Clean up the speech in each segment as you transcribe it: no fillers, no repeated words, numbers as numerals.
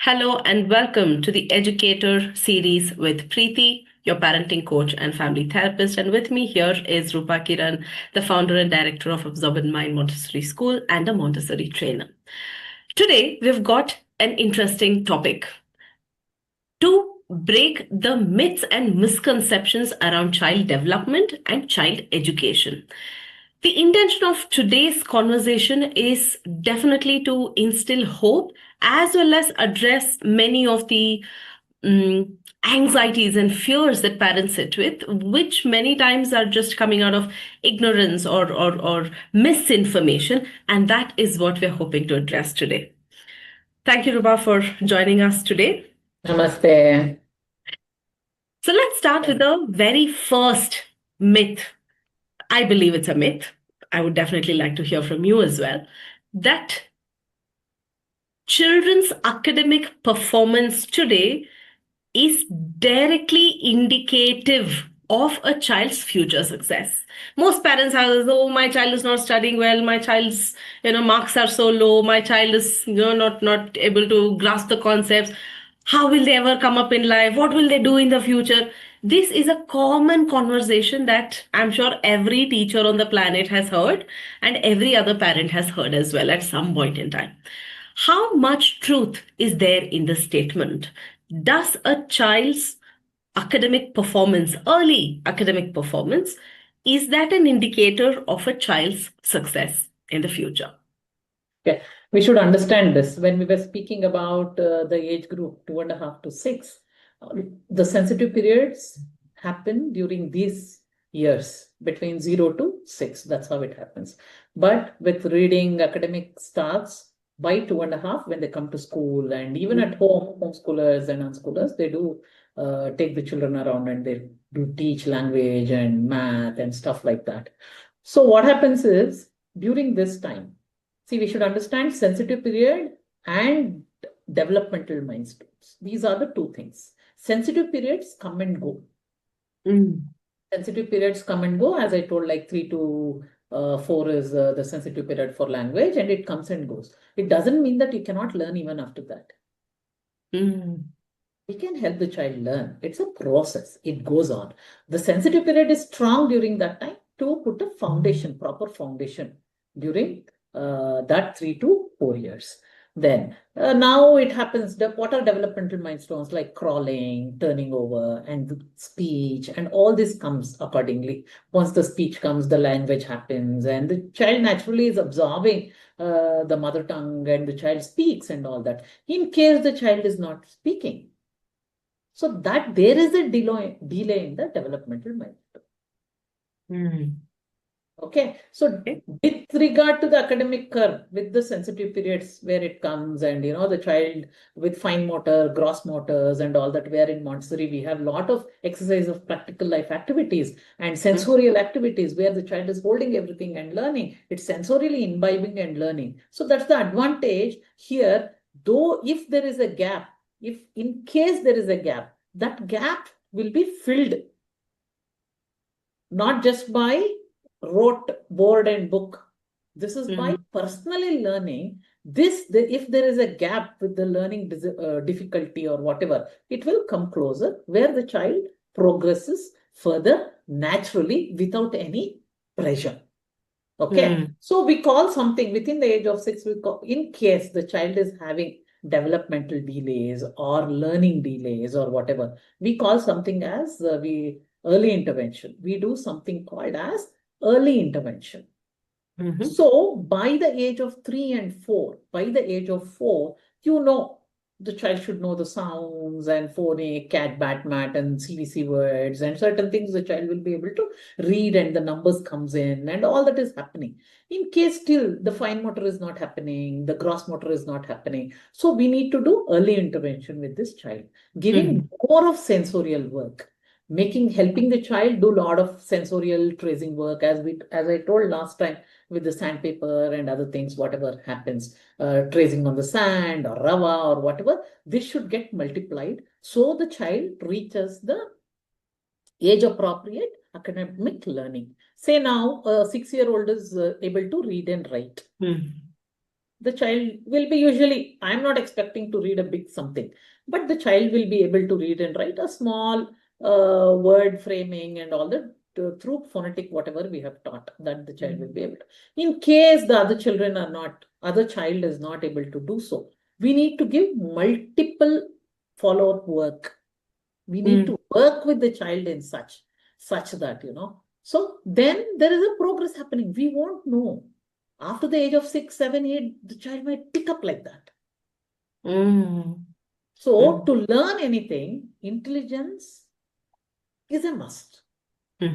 Hello and welcome to the Educator series with Preethi, your parenting coach and family therapist. And with me here is Roopa Kiran, the founder and director of Absorbent Mind Montessori School and a Montessori trainer. Today, we've got an interesting topic to break the myths and misconceptions around child development and child education. The intention of today's conversation is definitely to instill hope as well as address many of the anxieties and fears that parents sit with, which many times are just coming out of ignorance or misinformation. And that is what we're hoping to address today. Thank you, Ruba, for joining us today. Namaste. So let's start with the very first myth. I believe it's a myth. I would definitely like to hear from you as well. That children's academic performance today is directly indicative of a child's future success. Most parents are, oh, my child is not studying well, my child's marks are so low, my child is not able to grasp the concepts. How will they ever come up in life? What will they do in the future? This is a common conversation that I'm sure every teacher on the planet has heard and every other parent has heard as well at some point in time. How much truth is there in the statement? Does a child's academic performance, early academic performance, is that an indicator of a child's success in the future? Okay, we should understand this. When we were speaking about the age group 2.5 to 6, the sensitive periods happen during these years between 0 to 6. That's how it happens. But with reading, academic starts by 2.5 when they come to school, and even at home, homeschoolers and unschoolers, they do take the children around and they do teach language and math and stuff like that. So what happens is during this time, see, we should understand sensitive period and developmental milestones. These are the two things. Sensitive periods come and go. Sensitive periods come and go. As I told, like 3 to 4 is the sensitive period for language, and it comes and goes. It doesn't mean that you cannot learn even after that. We can help the child learn. It's a process. It goes on. The sensitive period is strong during that time to put a foundation, proper foundation during that 3 to 4 years. Then now it happens. What are developmental milestones like crawling, turning over, and speech, and all this comes accordingly. Once the speech comes, the language happens, and the child naturally is absorbing the mother tongue, and the child speaks and all that. In case the child is not speaking, so that there is a delay in the developmental milestone. Okay, so with regard to the academic curve, with the sensitive periods where it comes, and the child with fine motor, gross motors, and all that, where in Montessori we have a lot of exercise of practical life activities and sensorial activities where the child is holding everything and learning. It's sensorially imbibing and learning. So that's the advantage here. Though if there is a gap, if in case there is a gap, that gap will be filled not just by rote board and book. This is by personally learning. If there is a gap with the learning difficulty or whatever, it will come closer where the child progresses further naturally without any pressure. Okay, so we call something within the age of 6, we call, in case the child is having developmental delays or learning delays or whatever, we call something as early intervention. We do something called as early intervention. So by the age of 3 and 4, the child should know the sounds and phonic, cat, bat, mat, and CVC words, and certain things the child will be able to read, and the numbers comes in, and all that is happening. In case still the fine motor is not happening, the gross motor is not happening, so we need to do early intervention with this child, giving more of sensorial work, helping the child do a lot of sensorial tracing work, as I told last time, with the sandpaper and other things, whatever happens, tracing on the sand or rava or whatever, this should get multiplied so the child reaches the age appropriate academic learning. Say now a 6-year-old is able to read and write. the child will be usually, I'm not expecting to read a big something, but the child will be able to read and write a small word framing and all that through phonetic, whatever we have taught, that the child will be able to. In case the other children are not, other child is not able to do so, we need to give multiple follow-up work. We need to work with the child in such that, so then there is a progress happening. We won't know. After the age of 6, 7, 8, the child might pick up like that. So to learn anything, intelligence is a must.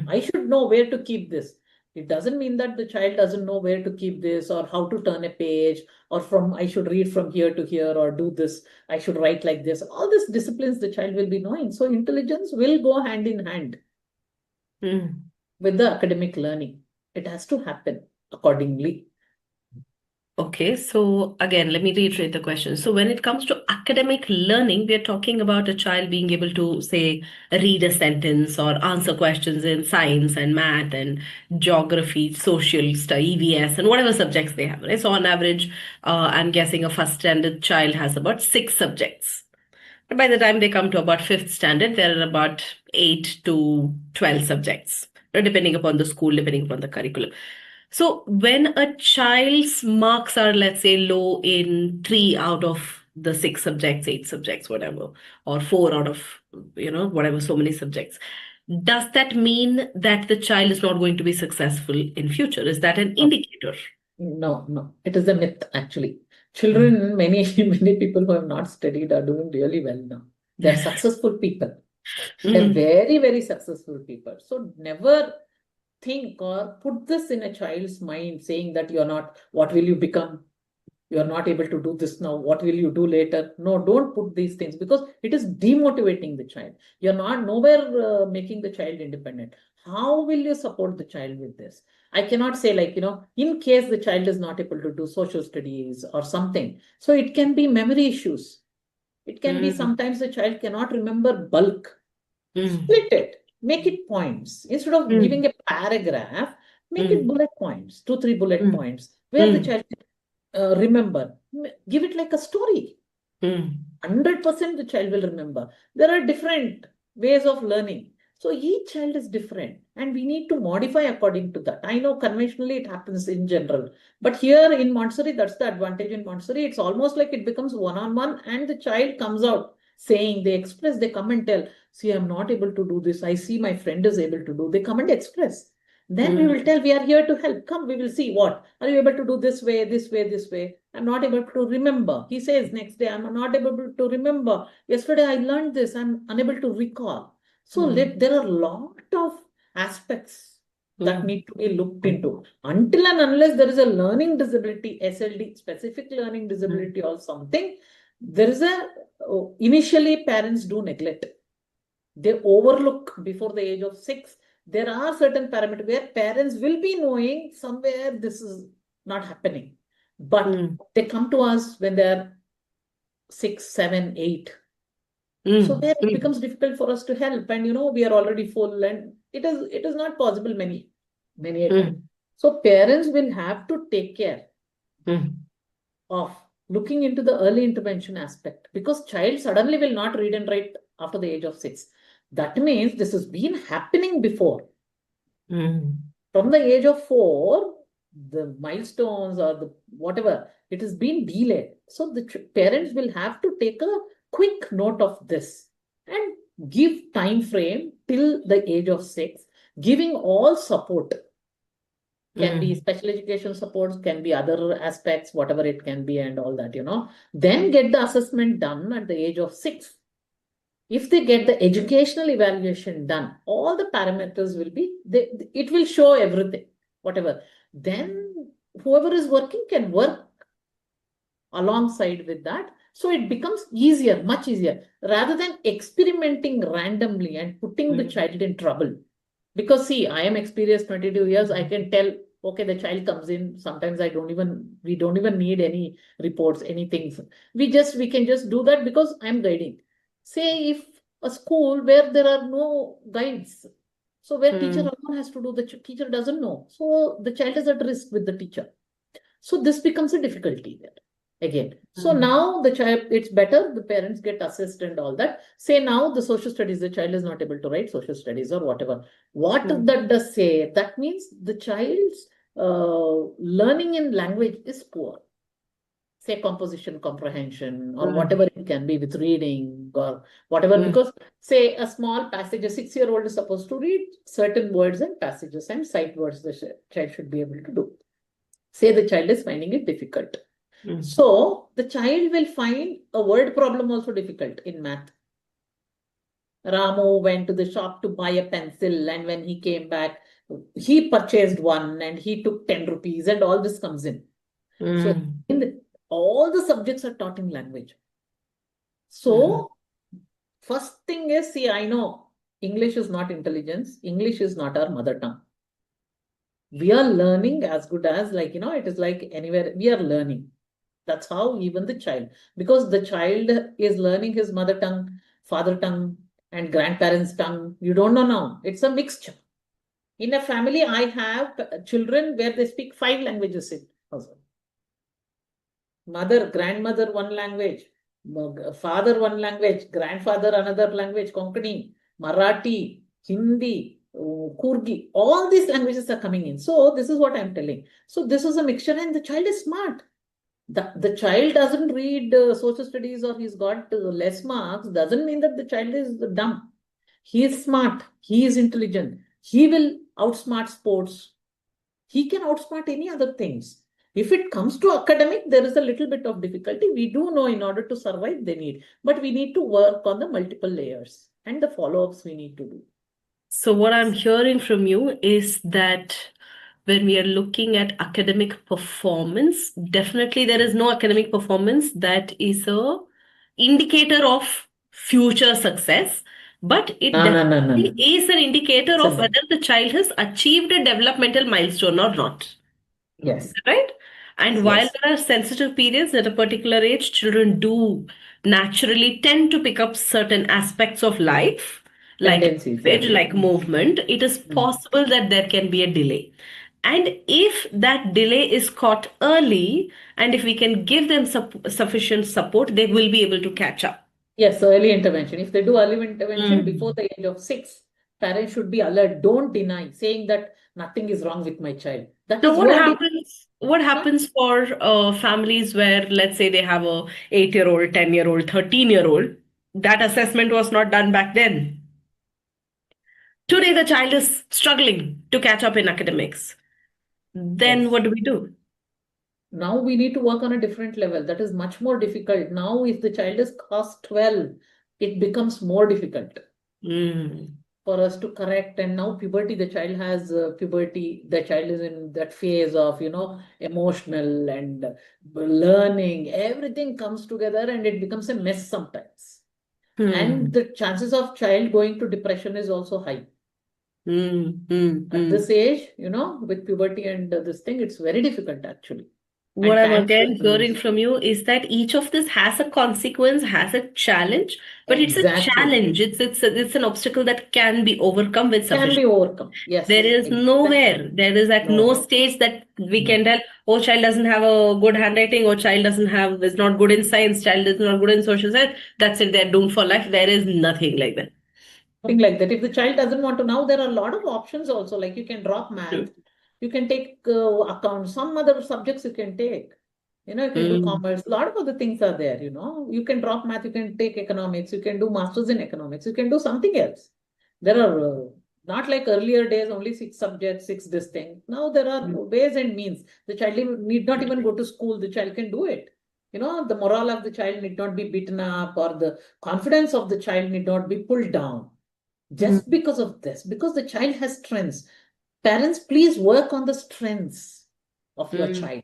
I should know where to keep this. It doesn't mean that the child doesn't know where to keep this or how to turn a page or from I should read from here to here or do this, I should write like this. All these disciplines the child will be knowing. So intelligence will go hand in hand with the academic learning. It has to happen accordingly. Okay, so again, let me reiterate the question. So, when it comes to academic learning, we are talking about a child being able to, say, read a sentence or answer questions in science and math and geography, social study, EVS, and whatever subjects they have. Right? So, on average, I'm guessing a first standard child has about 6 subjects. But by the time they come to about fifth standard, there are about 8 to 12 subjects, depending upon the school, depending upon the curriculum. So when a child's marks are, let's say, low in 3 out of the 6 subjects, 8 subjects, whatever, or 4 out of, whatever, so many subjects, does that mean that the child is not going to be successful in future? Is that an indicator? No, it is a myth actually. Children, many people who have not studied are doing really well now. They're successful people. They're very, very successful people. So never think or put this in a child's mind saying that you're not, what will you become? You're not able to do this now. What will you do later? No, don't put these things because it is demotivating the child. You're not nowhere making the child independent. How will you support the child with this? I cannot say like, in case the child is not able to do social studies or something. So it can be memory issues. It can be sometimes the child cannot remember bulk. Split it, make it points. Instead of giving a paragraph, make it bullet points, 2, 3 bullet points, where the child can remember. Give it like a story. 100% the child will remember. There are different ways of learning. So each child is different and we need to modify according to that. I know conventionally it happens in general, but here in Montessori, that's the advantage in Montessori. It's almost like it becomes one-on-one and the child comes out saying, they express, they come and tell, see, I'm not able to do this. I see my friend is able to do. They come and express. Then we will tell, we are here to help. Come, we will see what. Are you able to do this way, this way, this way? I'm not able to remember. He says next day, I'm not able to remember. Yesterday, I learned this. I'm unable to recall. So there are a lot of aspects that need to be looked into. Until and unless there is a learning disability, SLD, specific learning disability or something, there is initially parents do neglect. They overlook before the age of 6. There are certain parameters where parents will be knowing somewhere this is not happening. But they come to us when they're 6, 7, 8. So there it becomes difficult for us to help. And we are already full and it is not possible many a time. So parents will have to take care of looking into the early intervention aspect because child suddenly will not read and write after the age of 6. That means this has been happening before. From the age of 4, the milestones or the whatever, it has been delayed. So the parents will have to take a quick note of this and give time frame till the age of 6, giving all support. Can be special education supports, can be other aspects, whatever it can be and all that, Then get the assessment done at the age of 6. If they get the educational evaluation done, all the parameters will be, it will show everything, whatever. Then whoever is working can work alongside with that. So it becomes easier, much easier, rather than experimenting randomly and putting the child in trouble. Because see, I am experienced 22 years, I can tell, okay, the child comes in, sometimes we don't even need any reports, anything. We can just do that because I'm guiding. Say if a school where there are no guides, so where teacher alone has to do, the teacher doesn't know. So the child is at risk with the teacher. So this becomes a difficulty there again. So now the child, it's better the parents get assessed and all that. Say now the social studies, the child is not able to write social studies or whatever. What that does say, that means the child's learning in language is poor. Say composition comprehension or whatever it can be with reading or whatever, because say a small passage, a 6-year-old is supposed to read certain words and passages and sight words the child should be able to do. Say the child is finding it difficult. So the child will find a word problem also difficult in math. Ramu went to the shop to buy a pencil, and when he came back, he purchased one and he took 10 rupees, and all this comes in. So all the subjects are taught in language. So first thing is, see, I know English is not intelligence. English is not our mother tongue. We are learning as good as, like, it is like anywhere we are learning. That's how even the child, because the child is learning his mother tongue, father tongue, and grandparents' tongue. You don't know now. It's a mixture. In a family, I have children where they speak 5 languages in household. Mother, grandmother, one language, father, one language, grandfather, another language, Konkani, Marathi, Hindi, Kurgi, all these languages are coming in. So this is what I'm telling. So this is a mixture, and the child is smart. The child doesn't read social studies or he's got less marks, doesn't mean that the child is dumb. He is smart. He is intelligent. He will outsmart sports. He can outsmart any other things. If it comes to academic, there is a little bit of difficulty. We do know in order to survive, they need. But we need to work on the multiple layers and the follow-ups we need to do. So what I'm hearing from you is that when we are looking at academic performance, definitely there is no academic performance that is a indicator of future success, but it definitely is an indicator of whether the child has achieved a developmental milestone or not. Yes. Right? And while there are sensitive periods at a particular age, children do naturally tend to pick up certain aspects of life, like Tendencies, language, yes. like movement. It is possible that there can be a delay. And if that delay is caught early, and if we can give them sufficient support, they will be able to catch up. Yes, early intervention. If they do early intervention before the age of 6, parents should be alert. Don't deny, saying that nothing is wrong with my child. That So is what your happens? What happens for families where, let's say, they have a 8-year-old, 10-year-old, 13-year-old? That assessment was not done back then. Today, the child is struggling to catch up in academics. Then what do we do? Now we need to work on a different level. That is much more difficult. Now, if the child is class 12, it becomes more difficult for us to correct. And now puberty, the child has puberty, the child is in that phase of, emotional and learning. Everything comes together and it becomes a mess sometimes. And the chances of child going to depression is also high. At this age, with puberty and this thing, it's very difficult actually. What I'm again hearing from you is that each of this has a consequence, has a challenge, but it's a challenge. It's an obstacle that can be overcome with Can sufficient. be overcome. Yes. There is nowhere, there is at no stage that we can tell, oh, child doesn't have a good handwriting, or child is not good in science, child is not good in social science. That's it, they're doomed for life. There is nothing like that. Nothing like that. If the child doesn't want to, now there are a lot of options also, like you can drop math, you can take accounts, some other subjects you can take. You can do commerce. A lot of other things are there, You can drop math, you can take economics, you can do masters in economics, you can do something else. There are not like earlier days, only 6 subjects, 6 this thing. Now there are ways and means. The child need not even go to school, the child can do it. The morale of the child need not be beaten up, or the confidence of the child need not be pulled down. Just because of this, because the child has strengths. Parents, please work on the strengths of your child.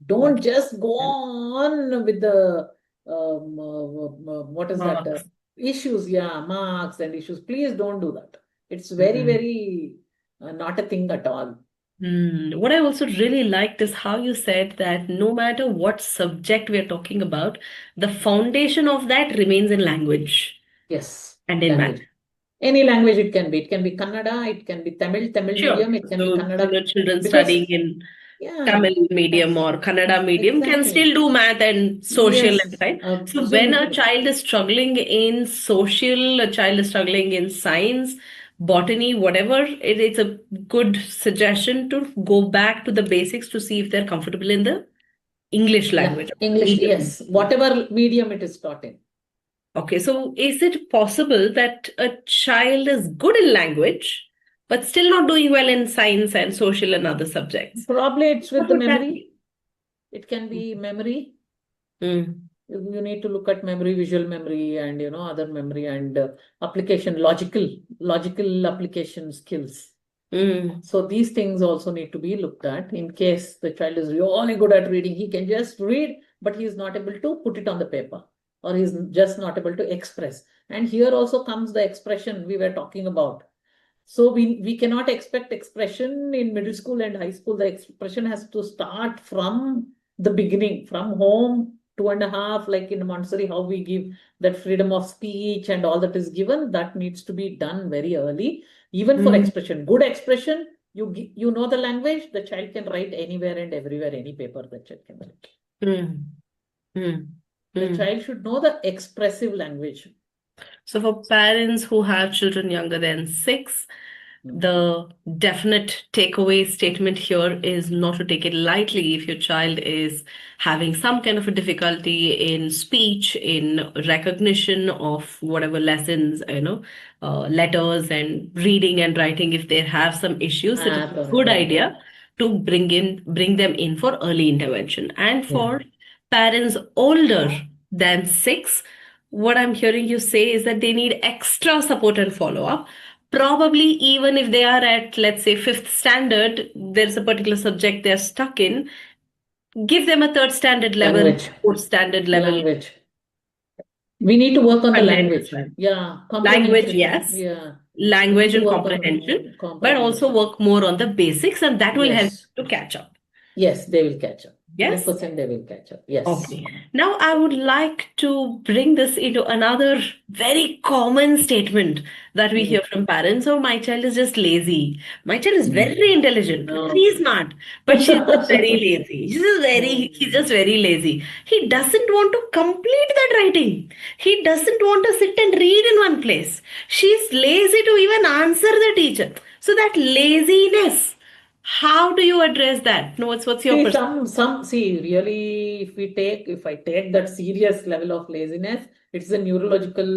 Don't just go on with the what is marks. That issues, marks and issues. Please don't do that. It's very, very not a thing at all. What I also really liked is how you said that no matter what subject we are talking about, the foundation of that remains in language. Yes. And in math. Any language it can be. It can be Kannada, it can be Tamil Sure. medium, it can be Kannada. Children studying in Yeah, Tamil medium or Kannada medium can exactly. still do math and social and Yes, right. So when a absolutely. child is struggling in social, a child is struggling in science, botany, whatever, it's a good suggestion to go back to the basics to see if they're comfortable in the English language or English, medium. yes, whatever medium it is taught in. Okay, so is it possible that a child is good in language, but still not doing well in science and social and other subjects? Probably it's with What the would that memory. be? It can be memory. Mm. You need to look at memory, visual memory, and other memory and application, logical application skills. Mm. So these things also need to be looked at in case the child is really good at reading. He can just read, but he is not able to put it on the paper, or he's just not able to express. And here also comes the expression we were talking about. So we cannot expect expression in middle school and high school. The expression has to start from the beginning, from home, 2.5, like in Montessori, how we give that freedom of speech and all that is given, that needs to be done very early. Even for Mm. expression, good expression, you know the language, the child can write anywhere and everywhere, any paper the child can write. Mm. Mm. The Mm. child should know the expressive language. So, for parents who have children younger than 6, Mm. the definite takeaway statement here is not to take it lightly if your child is having some kind of a difficulty in speech, in recognition of whatever lessons, letters and reading and writing. If they have some issues, it is Math a or good yeah, idea to bring them in for early intervention. And yeah. for parents older than 6, what I'm hearing you say is that they need extra support and follow up. Probably even if they are at, let's say, fifth standard, there's a particular subject they're stuck in, give them a third standard level, Language, fourth standard level language. We need to work on the content as language. well. Yeah, Language, comprehension. yes, Yeah, we need language to and work on comprehension, but also comprehension. work more on the basics, and that will help Yes, to catch up. yes, they will catch up. Yes? 100% they will catch up. Yes. Okay. Now I would like to bring this into another very common statement that we Mm, hear from parents. Oh, my child is just lazy. My child is mm. very intelligent, No. very smart, but she's just very lazy. He's Mm. just very lazy. He doesn't want to complete that writing. He doesn't want to sit and read in one place. She's lazy to even answer the teacher. So that laziness, how do you address that? No, what's your See, perspective? see, really, if I take that serious level of laziness, it's a neurological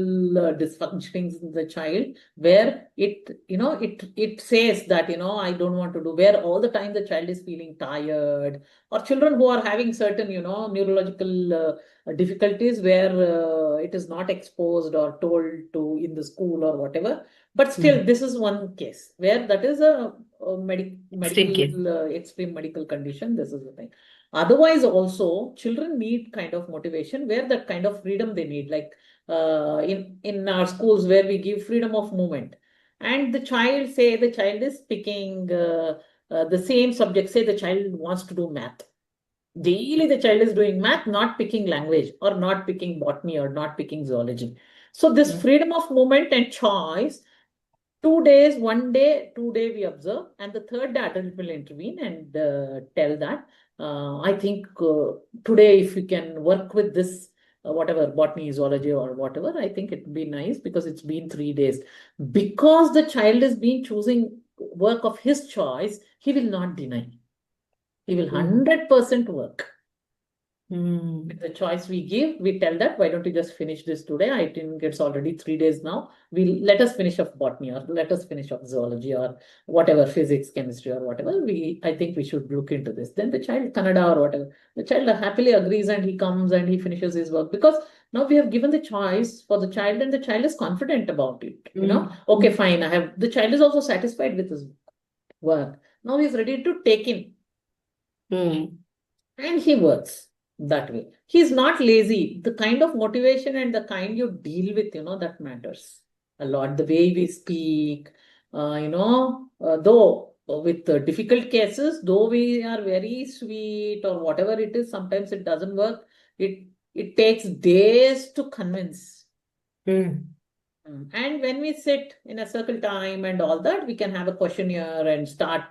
dysfunctioning in the child where it says that, I don't want to do, where all the time the child is feeling tired, or children who are having certain, neurological difficulties where it is not exposed or told to in the school or whatever. But still, Hmm. this is one case where that is a Extreme case. medical, extreme medical condition. This is the thing. Otherwise, also, children need kind of motivation where that kind of freedom they need. Like in our schools where we give freedom of movement, and the child is picking the same subject. Say the child wants to do math. Daily the child is doing math, not picking language or not picking botany or not picking zoology. So this freedom of movement and choice, 2 days, 1 day, 2 day we observe, and the third day adult will intervene and tell that. I think today, if we can work with this, whatever botany, zoology, or whatever, I think it would be nice because it's been 3 days. Because the child is being choosing work of his choice, he will not deny. He will Hmm. 100% work. Hmm. With the choice we give, we tell that, why don't you just finish this today? I think it's already 3 days now. Let us finish off botany, or let us finish off zoology, or whatever, physics, chemistry, or whatever. I think we should look into this. Then the child, Kannada or whatever, the child happily agrees and he comes and he finishes his work because now we have given the choice for the child and the child is confident about it. Hmm. Okay, fine. The child is also satisfied with his work. Now he's ready to take in Hmm. and he works that way. He's not lazy. The kind of motivation and the kind you deal with, that matters a lot. The way we speak, though with the difficult cases, though we are very sweet or whatever it is, sometimes it doesn't work. It takes days to convince. Hmm. And when we sit in a circle time and all that, we can have a questionnaire and start,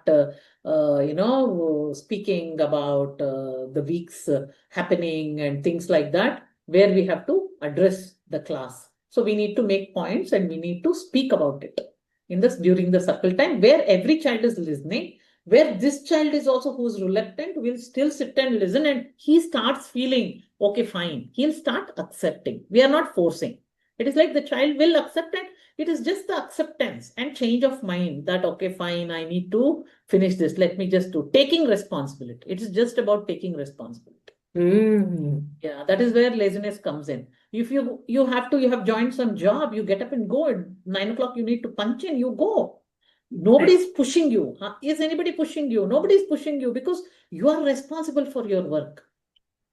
speaking about the week's happening and things like that, where we have to address the class. So we need to make points and we need to speak about it in this during the circle time, where every child is listening, where this child is also who's reluctant will still sit and listen, and he starts feeling okay, fine. He'll start accepting. We are not forcing. It is like the child will accept it. It is just the acceptance and change of mind that, okay, fine, I need to finish this. Let me just do taking responsibility. It is just about taking responsibility. Mm. Yeah, that is where laziness comes in. If you have joined some job, you get up and go at 9 o'clock, you need to punch in, you go. Nobody is pushing you. Is anybody pushing you? Nobody is pushing you because you are responsible for your work.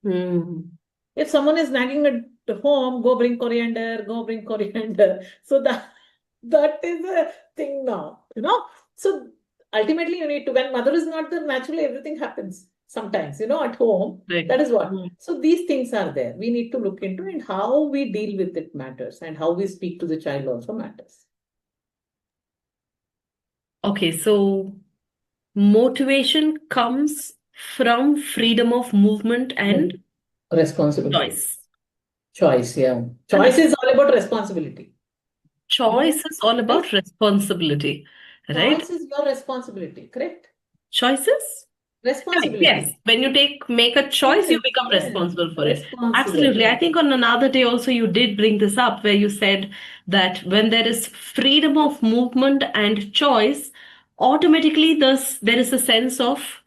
Mm. If someone is nagging at home, go bring coriander, go bring coriander. So that is a thing now, So ultimately, you need to, when mother is not there, naturally everything happens sometimes, at home. Right. That is what. So these things are there. We need to look into, and how we deal with it matters, and how we speak to the child also matters. Okay, so motivation comes from freedom of movement and Responsibility. choice. Choice, yeah. And Choice is all about responsibility. choice is all Right? about responsibility, right? Choice is your responsibility, correct? Choices? Correct. Yes. Responsibility. When you make a choice, you Yes, become yes. responsible for it. Responsible. Absolutely. I think on another day also you did bring this up where you said that when there is freedom of movement and choice, automatically there is a sense of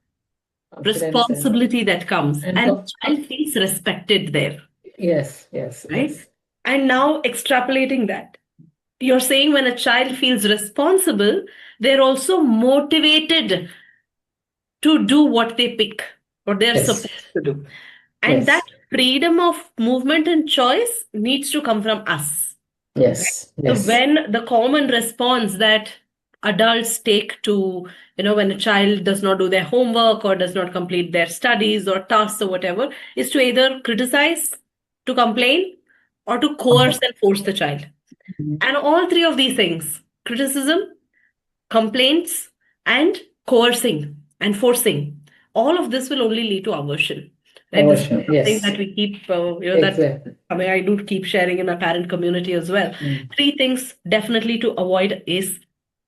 Confidence responsibility that comes and and child feels respected there, yes, yes, right? yes. And now extrapolating that, you're saying when a child feels responsible, they're also motivated to do what they pick, what they're Yes, supposed to do. And that yes, freedom of movement and choice needs to come from us. Right? yes, So yes. when the common response that adults take to, when a child does not do their homework or does not complete their studies or tasks or whatever, is to either criticize, to complain, or to coerce and force the child. And all three of these things, criticism, complaints, and coercing and forcing, all of this will only lead to aversion. Right? This is Aversion, something yes, that we keep, that exactly. I mean, I do keep sharing in my parent community as well. Mm. Three things definitely to avoid is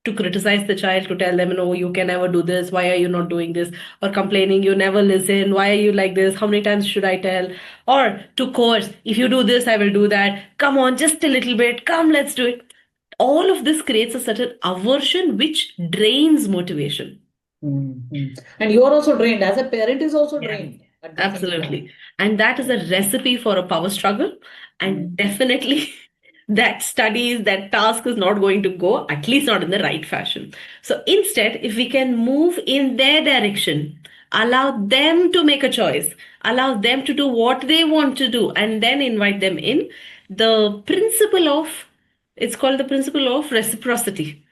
to criticize the child, to tell them, no, you can never do this. Why are you not doing this? Or complaining, you never listen. Why are you like this? How many times should I tell? Or to coerce, if you do this, I will do that. Come on, just a little bit. Come, let's do it. All of this creates a certain aversion which drains motivation. And you are also drained. As a parent is also Yeah. drained at the same time. Absolutely. And that is a recipe for a power struggle. Mm. And definitely that task is not going to go, at least not in the right fashion. So instead, if we can move in their direction, allow them to make a choice, allow them to do what they want to do, and then invite them in, the principle of, it's called the principle of reciprocity.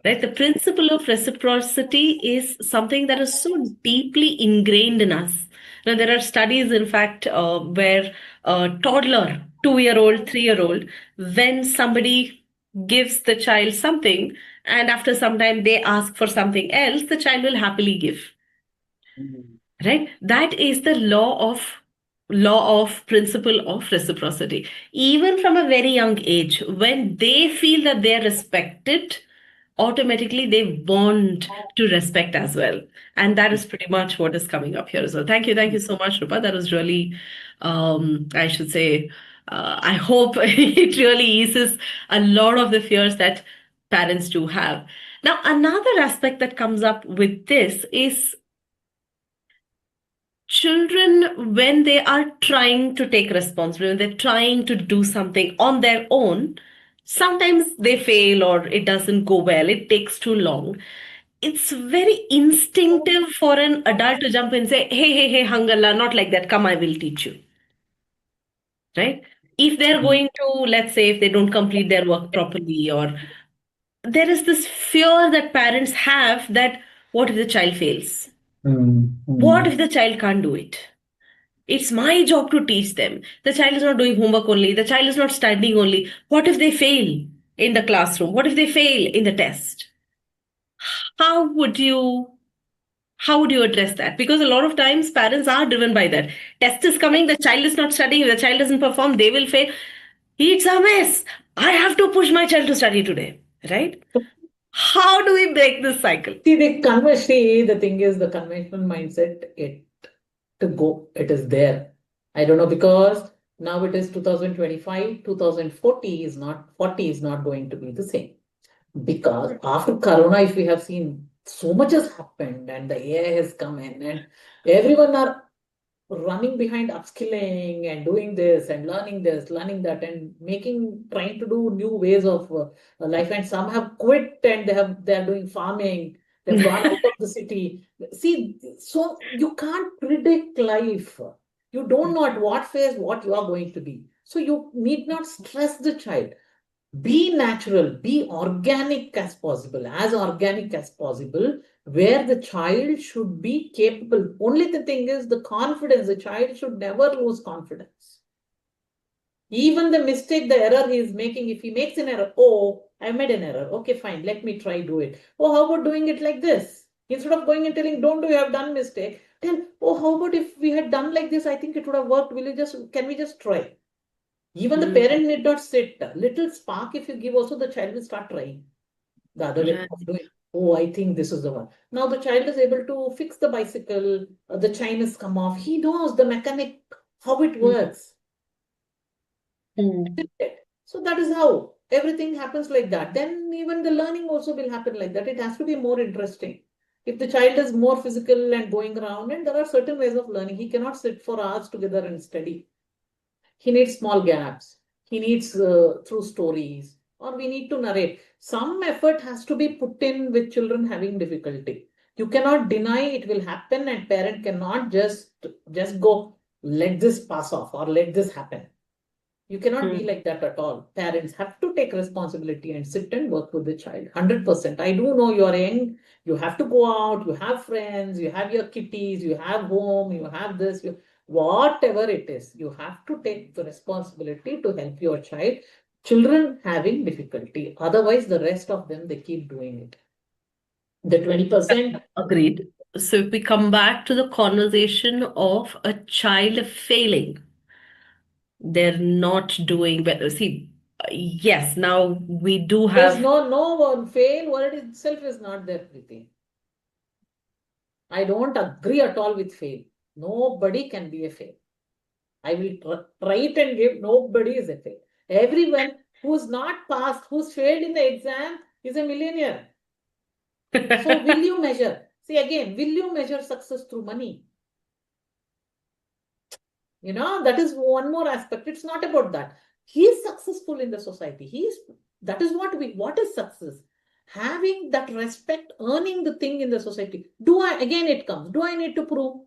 Right? The principle of reciprocity is something that is so deeply ingrained in us. Now, there are studies, in fact, where a toddler, 2 year old, 3 year old, when somebody gives the child something, and after some time they ask for something else, the child will happily give. Right? That is the law of principle of reciprocity. Even from a very young age, when they feel that they are respected, automatically they want to respect as well. And that is pretty much what is coming up here as well. Thank you so much, Rupa. That was really, I should say, I hope it really eases a lot of the fears that parents do have. Now, another aspect that comes up with this is children, when they are trying to take responsibility, when they're trying to do something on their own, sometimes they fail or it doesn't go well, it takes too long. It's very instinctive for an adult to jump in and say, hey, hey, hey, Hangala, not like that, come, I will teach you. Right? If they're going to, let's say, if they don't complete their work properly, or there is this fear that parents have that what if the child fails? What if the child can't do it? It's my job to teach them. The child is not doing homework only. The child is not studying only. What if they fail? in the classroom? What if they fail in the test? How would you how would you address that? Because a lot of times parents are driven by that. Test is coming, the child is not studying, if the child doesn't perform, they will fail. It's a mess. I have to push my child to study today. Right? How do we break this cycle? See, the thing is, the conventional mindset, it is there. I don't know, because now it is 2025, 2040 is not, 40 is not going to be the same. Because after Corona, if we have seen, so much has happened and the AI has come in and everyone are running behind upskilling and doing this, learning that, and trying to do new ways of life. And some have quit and they are doing farming. They've gone out of the city. See, so you can't predict life. You don't know at what phase what you are going to be. So you need not stress the child. Be natural, be organic as organic as possible, where the child should be capable. Only the thing is the confidence. The child should never lose confidence. Even the mistake, the error he is making, if he makes an error, oh, I made an error. Okay, fine, let me try do it. Oh, how about doing it like this? Instead of going and telling, don't do, you have done mistake, tell, oh, how about if we had done like this, I think it would have worked. Can we just try? Even the parent need not sit. Little spark, if you give, also the child will start trying the other way of doing. Oh, I think this is the one. Now the child is able to fix the bicycle, the chain has come off. He knows the mechanic, how it works. So that is how everything happens like that. Then even the learning also will happen like that. It has to be more interesting. If the child is more physical and going around, and there are certain ways of learning, he cannot sit for hours together and study. He needs small gaps. He needs through stories, or we need to narrate. Some effort has to be put in with children having difficulty. You cannot deny it will happen, and parent cannot just go, let this pass off or let this happen. You cannot be like that at all. Parents have to take responsibility and sit and work with the child. 100%. I do know you're young. You have to go out. You have friends. You have your kitties. You have home. You have this. Whatever it is, you have to take the responsibility to help your child. Children having difficulty. Otherwise, the rest of them, they keep doing it. The 20%. Agreed. So if we come back to the conversation of a child failing, they're not doing better. See, yes, now we do There's have. no one fail. Word itself is not there, Preethi. I don't agree at all with fail. Nobody can be a fail. I will try it and give. Nobody is a fail. Everyone who's not passed, who's failed in the exam is a millionaire. So will you measure? See again, will you measure success through money? That is one more aspect. It's not about that. He is successful in the society. That is what is success? Having that respect, earning the thing in the society. Again it comes. Do I need to prove?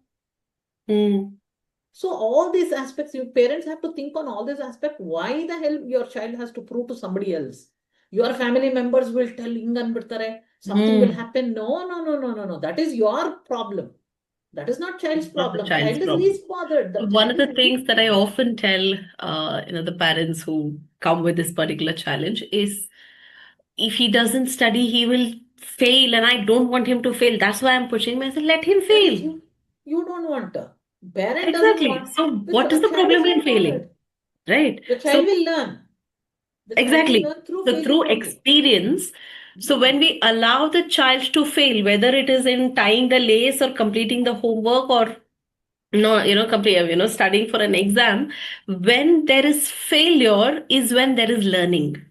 So all these aspects, your parents have to think on all these aspects. Why the hell your child has to prove to somebody else? Your family members will tell something will happen. No. That is your problem. That is not child's Not the problem. child's Child is problem. least bothered. The One child of is the things least that I bothered. often tell, the parents who come with this particular challenge is, if he doesn't study, he will fail, and I don't want him to fail. That's why I'm pushing myself. Let him That is fail. you. You don't want to. Parent doesn't Exactly. want. So, The what is the child is problem in not failing? bothered. Right. The So, child will learn. The child will exactly. learn through So, failing through only. experience, so when we allow the child to fail, whether it is in tying the lace or completing the homework, or no, complete, studying for an exam, when there is failure is when there is learning.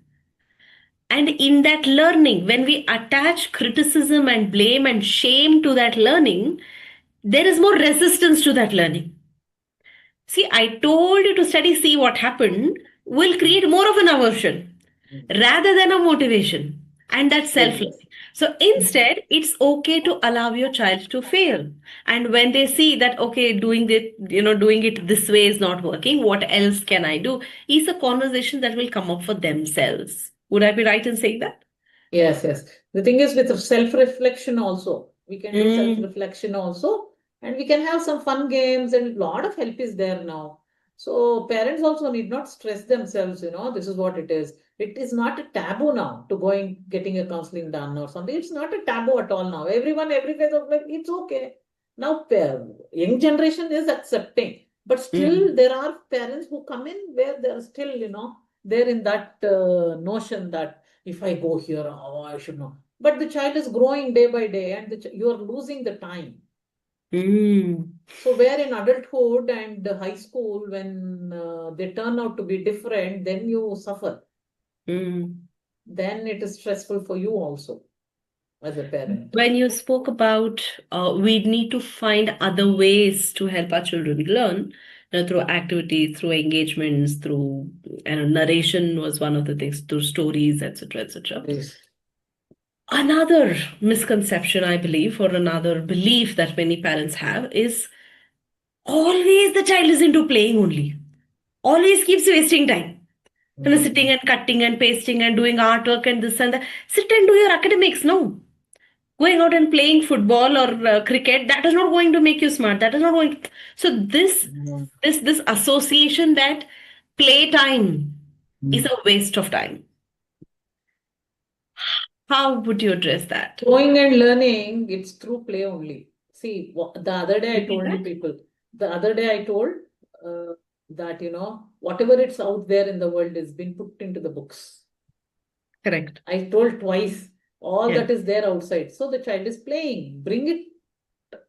And in that learning, when we attach criticism and blame and shame to that learning, there is more resistance to that learning. See, I told you to study, see what happened, will create more of an aversion rather than a motivation. And that's self Yes, learning. yes. So instead, it's okay to allow your child to fail. And when they see that, okay, doing it this way is not working, what else can I do? Is a conversation that will come up for themselves. Would I be right in saying that? Yes. The thing is with self-reflection also. We can do Mm. self-reflection also, and we can have some fun games, and a lot of help is there now. So parents also need not stress themselves, this is what it is. It is not a taboo now to going getting a counseling done or something. It's not a taboo at all now. Everyone, every phase of life, it's okay. Now, young generation is accepting, but still Mm. there are parents who come in where they're still, they're in that notion that if I go here, oh, I should know. But the child is growing day by day, and you're losing the time. Mm. So, where in adulthood and high school, when they turn out to be different, then you suffer. Mm. Then it is stressful for you also as a parent. When you spoke about we need to find other ways to help our children learn, through activities, through engagements, through narration was one of the things, through stories, etc., etc. Yes. Another misconception, I believe, or another belief that many parents have is always the child is into playing only. Always keeps wasting time. Sitting Mm. and cutting and pasting and doing artwork and this and that. Sit and do your academics. No. Going out and playing football or cricket, that is not going to make you smart. That is not going to... So Mm. this association that playtime is Mm. a waste of time. How would you address that? Growing and learning, it's through play only. See, the other day I Repeat told you that. people, the other day I told that, whatever it's out there in the world is been put into the books. Correct. I told twice, all Yeah. that is there outside. So the child is playing. Bring it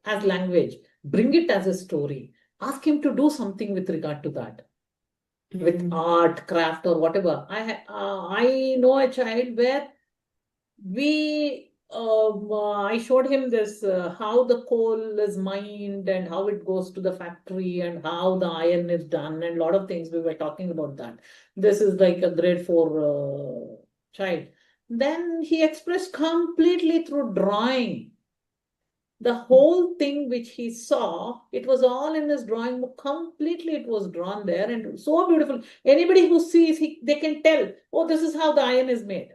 as language, bring it as a story. Ask him to do something with regard to that, with Mm. art, craft, or whatever. I know a child where I showed him this how the coal is mined and how it goes to the factory and how the iron is done and a lot of things we were talking about that. This is like a grade 4 child. Then he expressed completely through drawing. The whole thing which he saw, it was all in his drawing book. Completely it was drawn there and so beautiful. Anybody who sees, they can tell, oh, this is how the iron is made.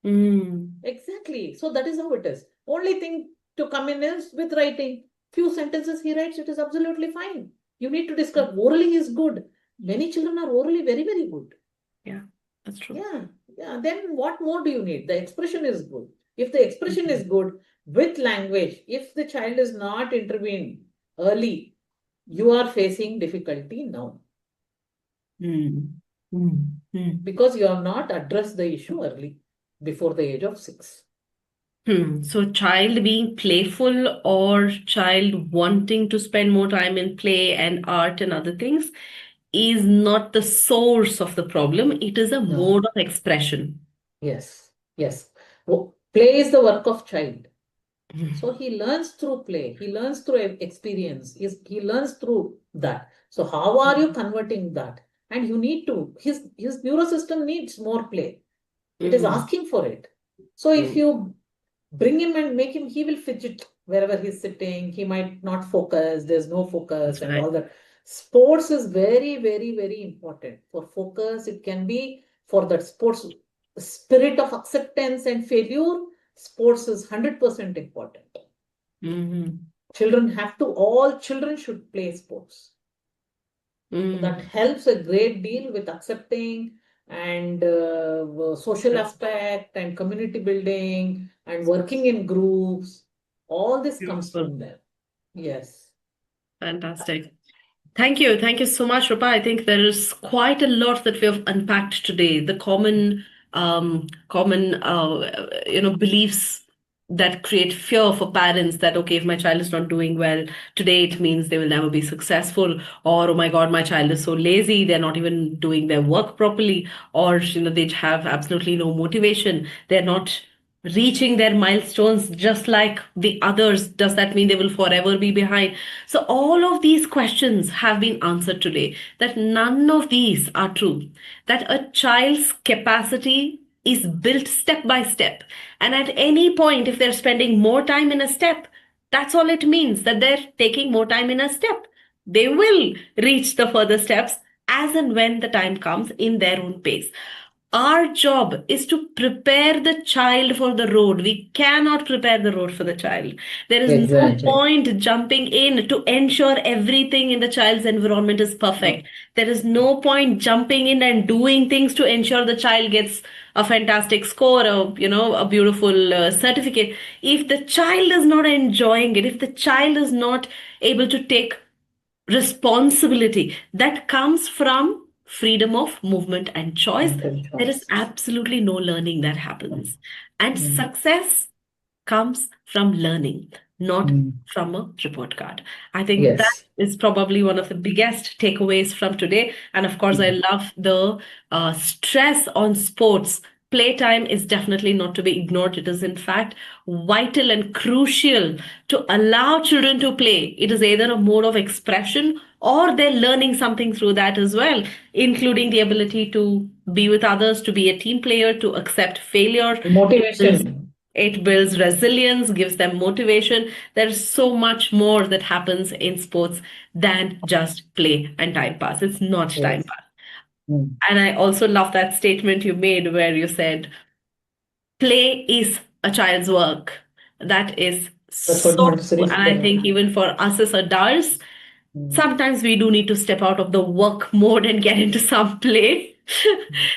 Mm. Exactly. So that is how it is. Only thing to come in is with writing. Few sentences he writes, it is absolutely fine. You need to discuss. Orally is good. Many children are orally very, very good. Yeah, that's true. Yeah. Yeah. Then what more do you need? The expression is good. If the expression is good with language, if the child is not intervened early, you are facing difficulty now Mm. Mm. Mm. because you have not addressed the issue early before the age of 6. So child being playful or child wanting to spend more time in play and art and other things is not the source of the problem. It is a No. mode of expression. Yes. Yes. Play is the work of child. So Mm. he learns through play. He learns through experience. He learns through that. So how are you converting that? And you need to, his neurosystem needs more play. It is Mm. asking for it. So if Mm. you bring him and make him, he will fidget wherever he's sitting. He might not focus. There's no focus That's and right. all that. Sports is very, very, very important for focus. It can be for that sports spirit of acceptance and failure. Sports is 100% important. Mm-hmm. All children should play sports. So that Mm. helps a great deal with accepting and social Sure. aspect and community building and working in groups. All this comes Beautiful. from there. Yes. Fantastic. Thank you. Thank you so much, Rupa. I think there is quite a lot that we have unpacked today. The common, beliefs that create fear for parents that, okay, if my child is not doing well today, it means they will never be successful. Or, oh my God, my child is so lazy. They're not even doing their work properly. Or, they have absolutely no motivation. They're not reaching their milestones just like the others. Does that mean they will forever be behind? So all of these questions have been answered today, that none of these are true, that a child's capacity is built step by step, and at any point if they're spending more time in a step, that's all it means, that they're taking more time in a step. They will reach the further steps as and when the time comes in their own pace. Our job is to prepare the child for the road. We cannot prepare the road for the child. There is no Exactly. point jumping in to ensure everything in the child's environment is No. perfect. There is no point jumping in and doing things to ensure the child gets a fantastic score or, a beautiful certificate. If the child is not enjoying it, if the child is not able to take responsibility that comes from freedom of movement and choice, Mental there is choice. absolutely no learning that happens. And Mm. success comes from learning, not Mm. from a report card. I think that Yes. is probably one of the biggest takeaways from today. And of course, I Mm. love the stress on sports. Playtime is definitely not to be ignored. It is, in fact, vital and crucial to allow children to play. It is either a mode of expression or they're learning something through that as well, including the ability to be with others, to be a team player, to accept failure. It builds Motivation. it builds resilience, gives them motivation. There's so much more that happens in sports than just play and time pass. It's not time Yes. pass. Mm. And I also love that statement you made where you said, play is a child's work. That is That's what so Montessori true. is And I think about. even for us as adults, Mm. sometimes we do need to step out of the work mode and get into some play.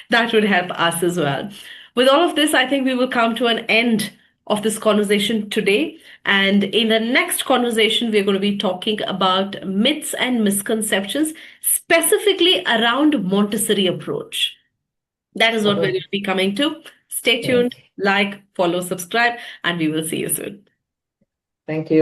That would help us as well. With all of this, I think we will come to an end of this conversation today. And in the next conversation, we're going to be talking about myths and misconceptions, specifically around Montessori approach. That is what we're going Oh, to be coming to. Stay tuned, yes. like, follow, subscribe, and we will see you soon. Thank you.